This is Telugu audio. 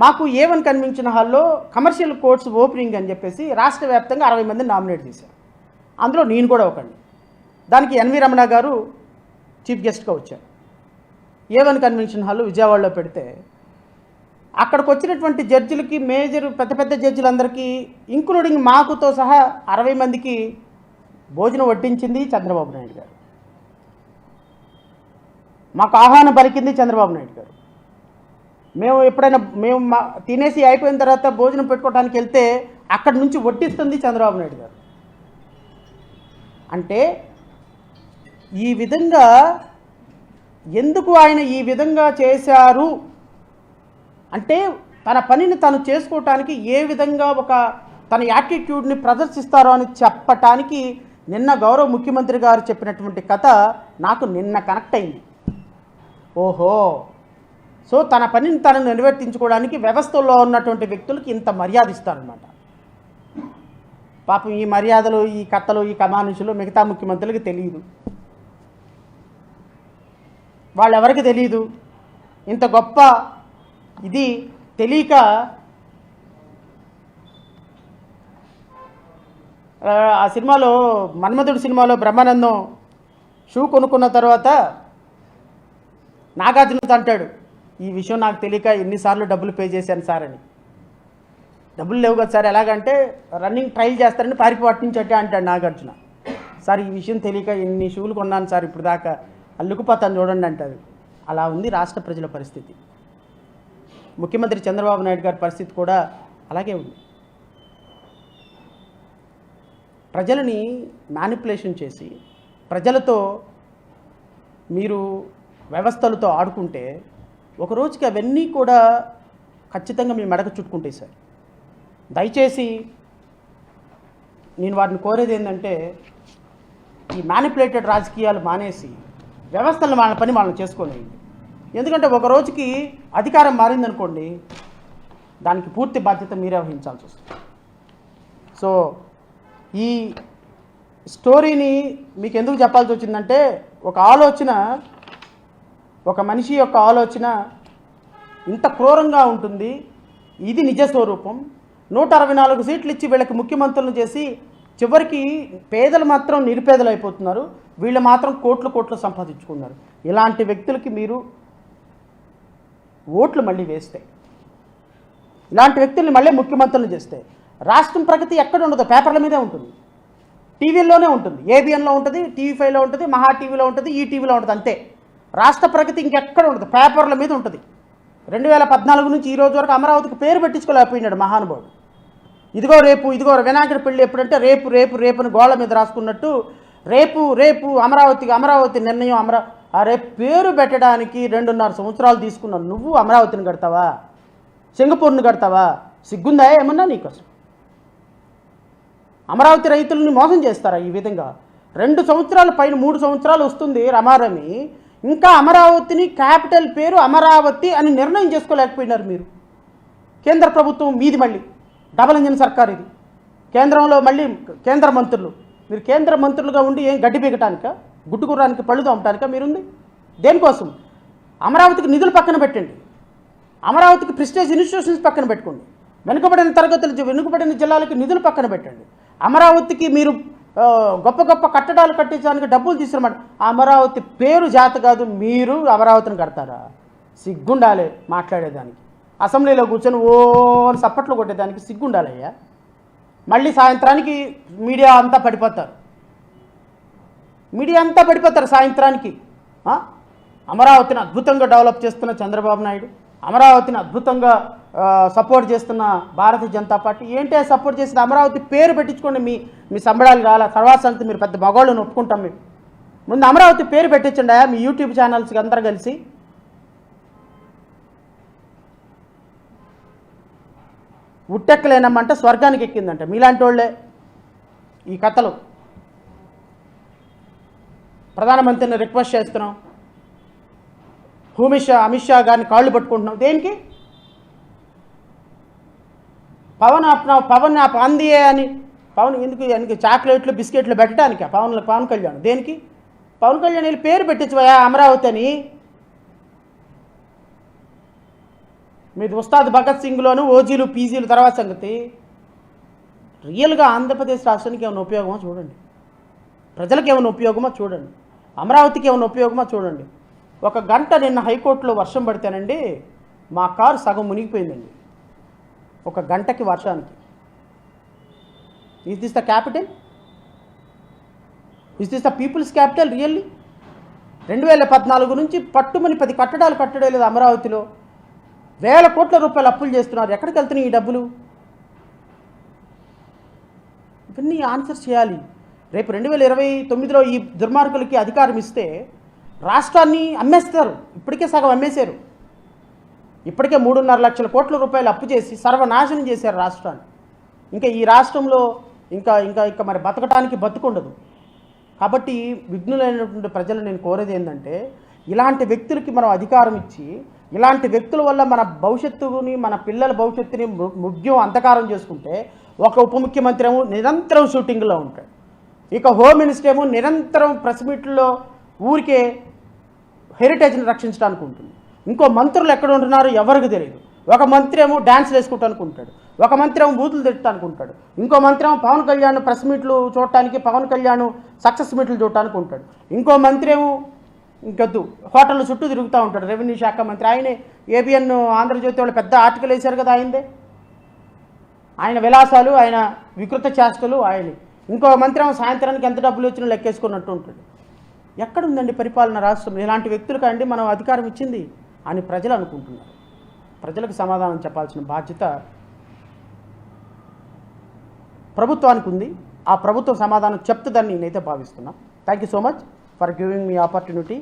మాకు A1 కన్వెన్షన్ హాల్లో కమర్షియల్ కోర్ట్స్ ఓపెనింగ్ అని చెప్పేసి రాష్ట్ర వ్యాప్తంగా 60 మందిని నామినేట్ చేశారు. అందులో నేను కూడా ఒకటి. దానికి ఎన్వి రమణ గారు చీఫ్ గెస్ట్గా వచ్చారు. A1 కన్వెన్షన్ హాల్ విజయవాడలో పెడితే అక్కడికి వచ్చినటువంటి జడ్జిలకి మేజర్ పెద్ద పెద్ద జడ్జిలందరికీ ఇంక్లూడింగ్ మాకుతో సహా 60 మందికి భోజనం వడ్డించింది చంద్రబాబు నాయుడు గారు. మాకు ఆహ్వానం పలికింది చంద్రబాబు నాయుడు గారు. మేము ఎప్పుడైనా తినేసి అయిపోయిన తర్వాత భోజనం పెట్టుకోవడానికి వెళ్తే అక్కడి నుంచి వడ్డిస్తుంది చంద్రబాబు నాయుడు గారు. అంటే ఈ విధంగా ఎందుకు ఆయన ఈ విధంగా చేశారు అంటే తన పనిని తను చేసుకోవటానికి ఏ విధంగా ఒక తన యాటిట్యూడ్ని ప్రదర్శిస్తారో అని చెప్పటానికి నిన్న గౌరవ ముఖ్యమంత్రి గారు చెప్పినటువంటి కథ నాకు నిన్న కనెక్ట్ అయింది. ఓహో, సో తన పనిని తను నిర్వర్తించుకోవడానికి వ్యవస్థలో ఉన్నటువంటి వ్యక్తులకి ఇంత మర్యాద ఇస్తారనమాట. పాపం ఈ మర్యాదలు, ఈ కథలు, ఈ కమానుషులు మిగతా ముఖ్యమంత్రులకి తెలియదు. వాళ్ళెవరికి తెలియదు. ఇంత గొప్ప ఇది తెలియక ఆ సినిమాలో మన్మధుడు సినిమాలో బ్రహ్మానందం షూ కొనుక్కున్న తర్వాత నాగార్జునతో అంటాడు, ఈ విషయం నాకు తెలియక ఎన్నిసార్లు డబ్బులు పే చేశాను సార్ అని. డబ్బులు లేవు కదా సార్, ఎలాగంటే రన్నింగ్ ట్రైల్ చేస్తారని పారిపోటు నుంచి అంటే అంటాడు నాగార్జున. సార్ ఈ విషయం తెలియక ఎన్ని షూలు కొన్నాను సార్ ఇప్పుడు దాకా, అల్లుకుపోతాను చూడండి అంటారు. అలా ఉంది రాష్ట్ర ప్రజల పరిస్థితి. ముఖ్యమంత్రి చంద్రబాబు నాయుడు గారి పరిస్థితి కూడా అలాగే ఉంది. ప్రజలని మ్యానిపులేషన్ చేసి ప్రజలతో మీరు వ్యవస్థలతో ఆడుకుంటే ఒక రోజుకి అవన్నీ కూడా ఖచ్చితంగా మీ మెడకు చుట్టుకుంటాయి సార్. దయచేసి నేను వారిని కోరేది ఏంటంటే ఈ మ్యానిపులేటెడ్ రాజకీయాలు మానేసి వ్యవస్థలను వాళ్ళ పని వాళ్ళని చేసుకోలేండి. ఎందుకంటే ఒక రోజుకి అధికారం మారిందనుకోండి, దానికి పూర్తి బాధ్యత మీరే వహించాల్సి వస్తుంది. సో ఈ స్టోరీని మీకు ఎందుకు చెప్పాల్సి వచ్చిందంటే ఒక ఆలోచన, ఒక మనిషి యొక్క ఆలోచన ఇంత క్రూరంగా ఉంటుంది. ఇది నిజ స్వరూపం. 164 సీట్లు ఇచ్చి వీళ్ళకి ముఖ్యమంత్రులను చేసి చివరికి పేదలు మాత్రం నిరుపేదలు అయిపోతున్నారు, వీళ్ళు మాత్రం కోట్లు సంపాదించుకున్నారు. ఇలాంటి వ్యక్తులకి మీరు ఓట్లు మళ్ళీ వేస్తే, ఇలాంటి వ్యక్తుల్ని మళ్ళీ ముఖ్యమంత్రులను చేస్తే రాష్ట్రం ప్రగతి ఎక్కడ ఉండదు, పేపర్ల మీదే ఉంటుంది, టీవీల్లోనే ఉంటుంది. ABNలో ఉంటుంది, TV5లో ఉంటుంది, మహా టీవీలో ఉంటుంది, ఈటీవీలో ఉంటుంది. అంతే. రాష్ట్ర ప్రగతి ఇంకెక్కడ ఉండదు, పేపర్ల మీద ఉంటుంది. 2014 నుంచి ఈ రోజు వరకు అమరావతికి పేరు పెట్టించుకోలేకపోయినాడు మహానుభావుడు. ఇదిగో రేపు, ఇదిగో వినాయకుడి పెళ్ళి ఎప్పుడంటే రేపు రేపు రేపు అని గోళ్ళ మీద రాసుకున్నట్టు రేపు రేపు అమరావతి నిర్ణయం రేపు పేరు పెట్టడానికి 2.5 సంవత్సరాలు తీసుకున్నావు. నువ్వు అమరావతిని కడతావా, సింగపూర్ని కడతావా? సిగ్గుందా ఏమన్నా నీకు? అసలు అమరావతి రైతులని మోసం చేస్తారా ఈ విధంగా? 2 సంవత్సరాల పైన 3 సంవత్సరాలు వస్తుంది రమారమి, ఇంకా అమరావతిని క్యాపిటల్ పేరు అమరావతి అని నిర్ణయం చేసుకోలేకపోయినారు మీరు. కేంద్ర ప్రభుత్వం మీది మళ్ళీ డబల్ ఇంజిన్ సర్కార్ ఇది. కేంద్రంలో మళ్ళీ కేంద్ర మంత్రులు, మీరు కేంద్ర మంత్రులుగా ఉండి ఏం గడ్డి పీకటానిక, గుడ్డుగుర్రానికి పళ్ళు తోమటానిక మీరుంది? దేనికోసం? అమరావతికి నిధులు పక్కన పెట్టండి, అమరావతికి ప్రెస్టేజ్ ఇన్స్టిట్యూషన్స్ పక్కన పెట్టుకోండి, వెనుకబడిన తరగతులు వెనుకబడిన జిల్లాలకి నిధులు పక్కన పెట్టండి. అమరావతికి మీరు గొప్ప గొప్ప కట్టడాలు కట్టించడానికి డబ్బులు తీసుకురమాట. అమరావతి పేరు జాత కాదు, మీరు అమరావతిని కడతారా? సిగ్గుండాలి మాట్లాడేదానికి. అసెంబ్లీలో కూర్చొని ఓ సప్పట్లు కొట్టేదానికి సిగ్గుండాలయ్యా. మళ్ళీ సాయంత్రానికి మీడియా అంతా పడిపోతారు, సాయంత్రానికి. అమరావతిని అద్భుతంగా డెవలప్ చేస్తున్న చంద్రబాబు నాయుడు, అమరావతిని అద్భుతంగా సపోర్ట్ చేస్తున్న భారతీయ జనతా పార్టీ. ఏంటి సపోర్ట్ చేసిన? అమరావతి పేరు పెట్టించుకోండి, మీ సంబడాలు కావాలా, సర్వాసంతి మీరు పెద్ద మగవాళ్ళని ఒప్పుకుంటాం. మేము ముందు అమరావతి పేరు పెట్టించండి మీ యూట్యూబ్ ఛానల్స్కి అందరూ కలిసి. ఉట్టెక్కలేనమ్మంటే స్వర్గానికి ఎక్కిందంట మీలాంటి వాళ్ళే ఈ కథలు. ప్రధానమంత్రిని రిక్వెస్ట్ చేస్తున్నాం, అమిత్ షా గారిని కాళ్ళు పట్టుకుంటున్నాం. దేనికి? పవన్ అందియే అని. పవన్ ఎందుకు చాక్లెట్లు బిస్కెట్లు పెట్టడానికి పవన్ కళ్యాణ్? దేనికి? పవన్ కళ్యాణ్ వెళ్ళి పేరు పెట్టించవా అమరావతి అని. మీది ఉస్తాద్ భగత్ సింగ్లోను ఓజీలు పీజీలు తర్వాత సంగతి. రియల్గా ఆంధ్రప్రదేశ్ రాష్ట్రానికి ఏమైనా ఉపయోగమో చూడండి, ప్రజలకు ఏమైనా ఉపయోగమో చూడండి, అమరావతికి ఏమైనా ఉపయోగమో చూడండి. 1 గంట నిన్న హైకోర్టులో వర్షం పడితేనండి మా కారు సగం మునిగిపోయిందండి 1 గంటకి వర్షానికి. Is this the capital? Is this the peoples capital really? 2014 నుంచి పట్టుమని 10 కట్టడాలు కట్టడే లేదు అమరావతిలో. వేల కోట్ల రూపాయలు అప్పులు చేస్తున్నారు. ఎక్కడికి వెళ్తున్నాయి ఈ డబ్బులు? ఇవన్నీ ఆన్సర్ చేయాలి. రేపు 2029లో ఈ దుర్మార్గులకి అధికారం ఇస్తే రాష్ట్రాన్ని అమ్మేస్తారు. ఇప్పటికే సగం అమ్మేశారు. ఇప్పటికే 3.5 లక్షల కోట్ల రూపాయలు అప్పు చేసి సర్వనాశనం చేశారు రాష్ట్రాన్ని. ఇంకా ఈ రాష్ట్రంలో ఇంకా ఇంకా ఇంకా మరి బతకడానికి బతుకుండదు. కాబట్టి విఘ్నులైనటువంటి ప్రజలు నేను కోరేది ఏంటంటే, ఇలాంటి వ్యక్తులకి మనం అధికారం ఇచ్చి, ఇలాంటి వ్యక్తుల వల్ల మన భవిష్యత్తుని, మన పిల్లల భవిష్యత్తుని ముగ్యం అంధకారం చేసుకుంటే, ఒక ఉప ముఖ్యమంత్రి ఏమో నిరంతరం షూటింగ్లో ఉంటాడు, ఇక హోమ్ మినిస్టర్ ఏమో నిరంతరం ప్రెస్ మీట్లో ఊరికే హెరిటేజ్ని రక్షించడానికి ఉంటుంది. ఇంకో మంత్రులు ఎక్కడ ఉంటున్నారో ఎవరికి తెలియదు. ఒక మంత్రి ఏమో డ్యాన్స్లు వేసుకుంటానికి ఉంటాడు, ఒక మంత్రి ఏమో బూతులు తిట్టడానికి ఉంటాడు, ఇంకో మంత్రి ఏమో పవన్ కళ్యాణ్ ప్రెస్ మీట్లు చూడటానికి, పవన్ కళ్యాణ్ సక్సెస్ మీట్లు చూడటానికి ఉంటాడు, ఇంకో మంత్రి ఏమో ఇంకొద్దు హోటళ్ళ చుట్టూ తిరుగుతూ ఉంటాడు. రెవెన్యూ శాఖ మంత్రి ఆయనే. ఏబిఎన్ ఆంధ్రజ్యోతి వాళ్ళు పెద్ద ఆర్టికల్ వేశారు కదా ఆయనదే. ఆయన విలాసాలు, ఆయన వికృత చేష్టలు ఆయన. ఇంకో మంత్రి ఏమో సాయంత్రానికి ఎంత డబ్బులు వచ్చినా లెక్కేసుకున్నట్టు ఉంటాడు. ఎక్కడుందండి పరిపాలన రాష్ట్రంలో? ఇలాంటి వ్యక్తులకు అండి మనం అధికారం ఇచ్చింది అని ప్రజలు అనుకుంటున్నారు. ప్రజలకు సమాధానం చెప్పాల్సిన బాధ్యత ప్రభుత్వానికి ఉంది. ఆ ప్రభుత్వం సమాధానం చెప్తుందని నేనైతే భావిస్తున్నా. Thank you so much for giving me opportunity.